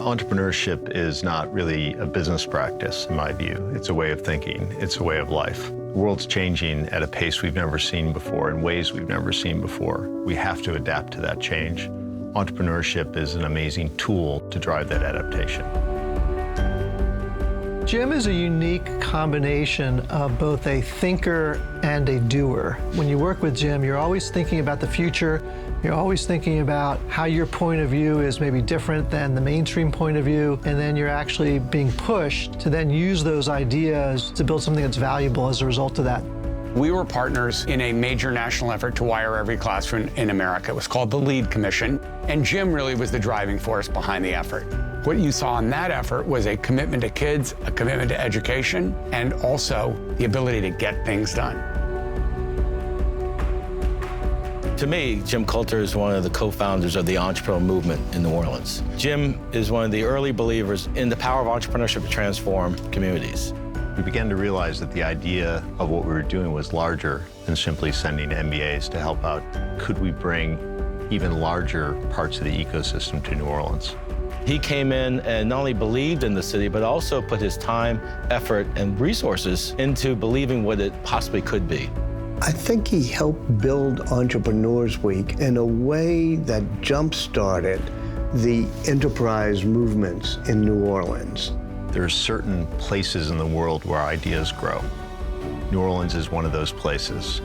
Entrepreneurship is not really a business practice, in my view. It's a way of thinking. It's a way of life. The world's changing at a pace we've never seen before, in ways we've never seen before. We have to adapt to that change. Entrepreneurship is an amazing tool to drive that adaptation. Jim is a unique combination of both a thinker and a doer. When you work with Jim, you're always thinking about the future. You're always thinking about how your point of view is maybe different than the mainstream point of view, and then you're actually being pushed to then use those ideas to build something that's valuable as a result of that. We were partners in a major national effort to wire every classroom in America. It was called the LEAD Commission, and Jim really was the driving force behind the effort. What you saw in that effort was a commitment to kids, a commitment to education, and also the ability to get things done. To me, Jim Coulter is one of the co-founders of the entrepreneurial movement in New Orleans. Jim is one of the early believers in the power of entrepreneurship to transform communities. We began to realize that the idea of what we were doing was larger than simply sending MBAs to help out. Could we bring even larger parts of the ecosystem to New Orleans? He came in and not only believed in the city, but also put his time, effort, and resources into believing what it possibly could be. I think he helped build Entrepreneurs Week in a way that jump-started the enterprise movements in New Orleans. There are certain places in the world where ideas grow. New Orleans is one of those places.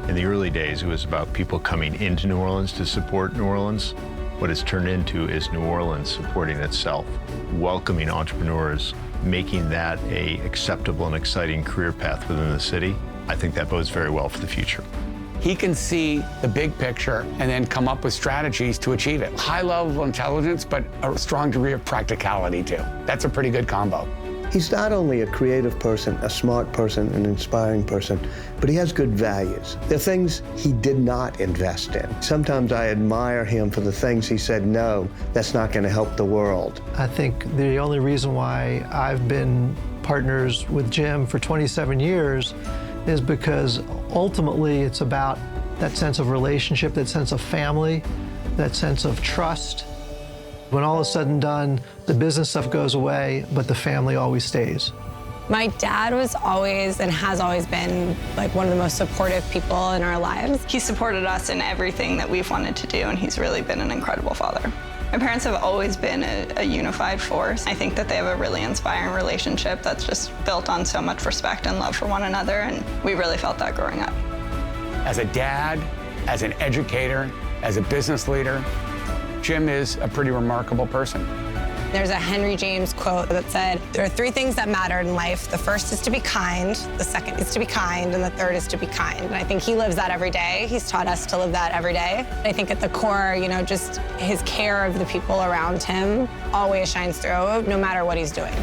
In the early days, it was about people coming into New Orleans to support New Orleans. What it's turned into is New Orleans supporting itself, welcoming entrepreneurs, making that an acceptable and exciting career path within the city. I think that bodes very well for the future. He can see the big picture and then come up with strategies to achieve it. High level of intelligence, but a strong degree of practicality too. That's a pretty good combo. He's not only a creative person, a smart person, an inspiring person, but he has good values. There are things he did not invest in. Sometimes I admire him for the things he said, no, that's not going to help the world. I think the only reason why I've been partners with Jim for 27 years is because ultimately it's about that sense of relationship, that sense of family, that sense of trust. When all is said and done, the business stuff goes away, but the family always stays. My dad was always and has always been like one of the most supportive people in our lives. He supported us in everything that we've wanted to do, and he's really been an incredible father. My parents have always been a unified force. I think that they have a really inspiring relationship that's just built on so much respect and love for one another, and we really felt that growing up. As a dad, as an educator, as a business leader, Jim is a pretty remarkable person. There's a Henry James quote that said, there are 3 things that matter in life. The first is to be kind, the second is to be kind, and the third is to be kind. And I think he lives that every day. He's taught us to live that every day. I think at the core, you know, just his care of the people around him always shines through, no matter what he's doing.